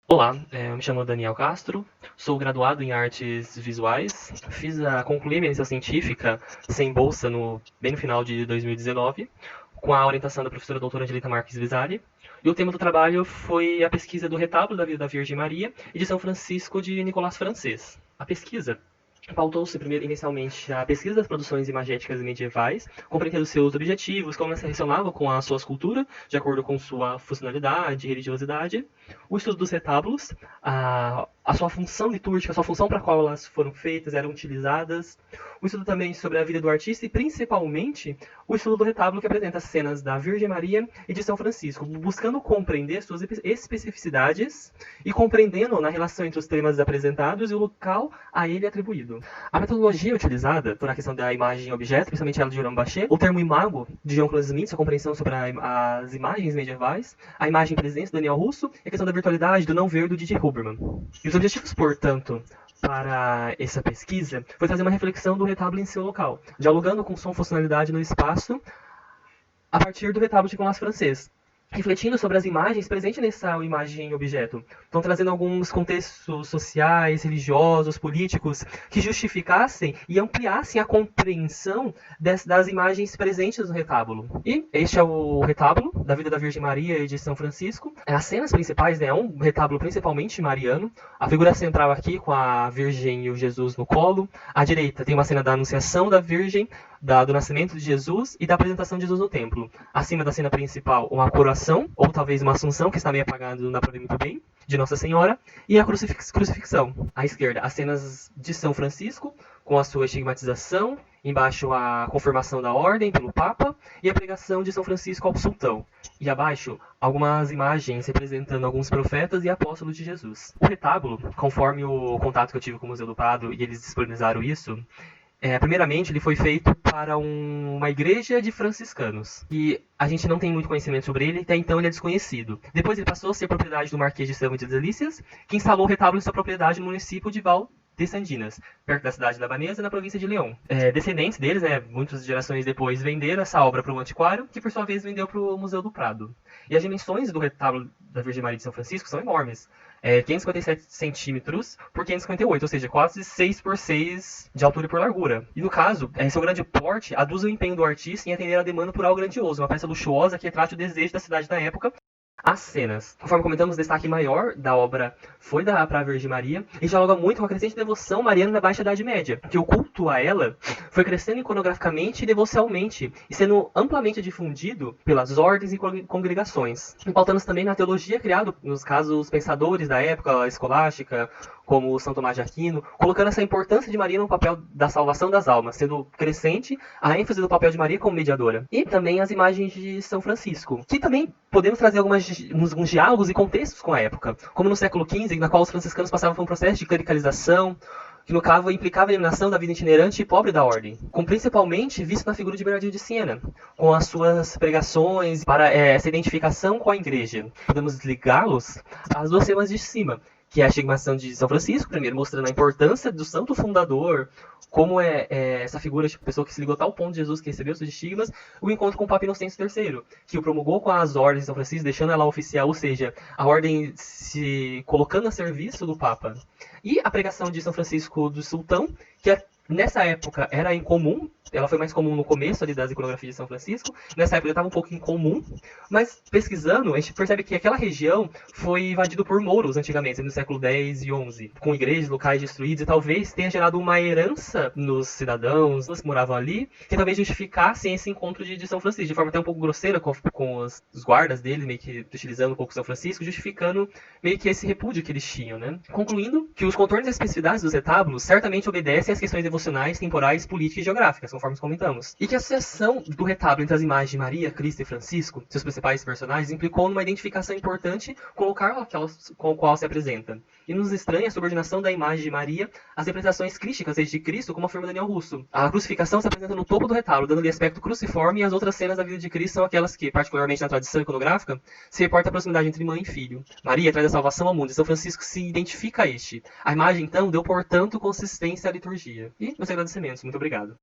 Olá, eu me chamo Daniel Castro, sou graduado em artes visuais, concluí minha iniciação científica sem bolsa bem no final de 2019, com a orientação da professora doutora Angelita Marques Visari, e o tema do trabalho foi a pesquisa do retábulo da vida da Virgem Maria e de São Francisco de Nicolás Francês. A pesquisa pautou-se inicialmente a pesquisa das produções imagéticas medievais, compreendendo seus objetivos, como elas se relacionavam com as suas culturas, de acordo com sua funcionalidade e religiosidade, o estudo dos retábulos, a sua função litúrgica, a sua função para a qual elas foram feitas, eram utilizadas, o estudo também sobre a vida do artista e, principalmente, o estudo do retábulo que apresenta cenas da Virgem Maria e de São Francisco, buscando compreender suas especificidades e compreendendo na relação entre os temas apresentados e o local a ele atribuído. A metodologia utilizada por a questão da imagem-objeto, principalmente ela de Jérôme Bachet, o termo imago de Jean-Claude Smith, a compreensão sobre as imagens medievais, a imagem presente do Daniel Russo e a questão da virtualidade do não ver do Didier Huberman. E os objetivos, portanto, para essa pesquisa foi fazer uma reflexão do retábulo em seu local, dialogando com som funcionalidade no espaço a partir do retábulo de Nicolás Francês, refletindo sobre as imagens presentes nessa imagem-objeto. Estão trazendo alguns contextos sociais, religiosos, políticos, que justificassem e ampliassem a compreensão das imagens presentes no retábulo. E este é o retábulo da vida da Virgem Maria e de São Francisco. As cenas principais, né, é um retábulo principalmente mariano. A figura central aqui com a Virgem e o Jesus no colo. À direita tem uma cena da Anunciação da Virgem, do nascimento de Jesus e da apresentação de Jesus no templo. Acima da cena principal, uma coroação, ou talvez uma assunção, que está meio apagada, não dá para ver muito bem, de Nossa Senhora, e a crucifixão. À esquerda, as cenas de São Francisco, com a sua estigmatização, embaixo a confirmação da ordem pelo Papa, e a pregação de São Francisco ao sultão. E abaixo, algumas imagens representando alguns profetas e apóstolos de Jesus. O retábulo, conforme o contato que eu tive com o Museu do Prado, e eles disponibilizaram isso, primeiramente, ele foi feito para uma igreja de franciscanos. E a gente não tem muito conhecimento sobre ele, até então ele é desconhecido. Depois ele passou a ser propriedade do Marquês de São de Delícias, que instalou o retábulo em sua propriedade no município de Val de Sandinas, perto da cidade da Banesa, na província de León. Descendentes deles, muitas gerações depois, venderam essa obra para um antiquário, que por sua vez vendeu para o Museu do Prado. E as dimensões do retábulo da Virgem Maria de São Francisco são enormes. 557 centímetros por 558, ou seja, quase 6 por 6 de altura e por largura. E no caso, seu grande porte aduz o empenho do artista em atender a demanda por algo grandioso, uma peça luxuosa que retrate o desejo da cidade da época. As cenas. Conforme comentamos, o destaque maior da obra foi para a Virgem Maria e dialoga muito com a crescente devoção mariana da Baixa Idade Média, que o culto a ela foi crescendo iconograficamente e devocionalmente e sendo amplamente difundido pelas ordens e congregações. E pautando também na teologia criada, nos casos, pensadores da época escolástica, como São Tomás de Aquino, colocando essa importância de Maria no papel da salvação das almas, sendo crescente a ênfase do papel de Maria como mediadora. E também as imagens de São Francisco, que também podemos trazer alguns diálogos e contextos com a época, como no século XV, na qual os franciscanos passavam por um processo de clericalização, que no caso implicava a eliminação da vida itinerante e pobre da ordem, com principalmente visto na figura de Bernardino de Siena, com as suas pregações para essa identificação com a igreja. Podemos ligá-los às duas temas de cima, que é a estigmatização de São Francisco, primeiro mostrando a importância do santo fundador, como essa figura de pessoa que se ligou a tal ponto de Jesus que recebeu seus estigmas, o encontro com o Papa Inocêncio III, que o promulgou com as ordens de São Francisco, deixando ela oficial, ou seja, a ordem se colocando a serviço do Papa. E a pregação de São Francisco do Sultão, que nessa época era incomum, ela foi mais comum no começo ali das iconografias de São Francisco, nessa época estava um pouco incomum, mas pesquisando, a gente percebe que aquela região foi invadida por mouros antigamente, no século X e XI, com igrejas, locais destruídos, e talvez tenha gerado uma herança nos cidadãos que moravam ali, que talvez justificassem esse encontro de São Francisco, de forma até um pouco grosseira com os guardas dele, meio que utilizando um pouco São Francisco, justificando meio que esse repúdio que eles tinham, né? Concluindo que os contornos e especificidades dos retábulos certamente obedecem às questões devocionais, temporais, políticas e geográficas, conforme comentamos. E que a associação do retábulo entre as imagens de Maria, Cristo e Francisco, seus principais personagens, implicou numa identificação importante com o local com o qual se apresenta. E nos estranha a subordinação da imagem de Maria às representações crísticas de Cristo, como afirma Daniel Russo. A crucificação se apresenta no topo do retábulo, dando-lhe aspecto cruciforme, e as outras cenas da vida de Cristo são aquelas que, particularmente na tradição iconográfica, se reporta a proximidade entre mãe e filho. Maria traz a salvação ao mundo, e São Francisco se identifica a este. A imagem, então, deu, portanto, consistência à liturgia. E meus agradecimentos. Muito obrigado.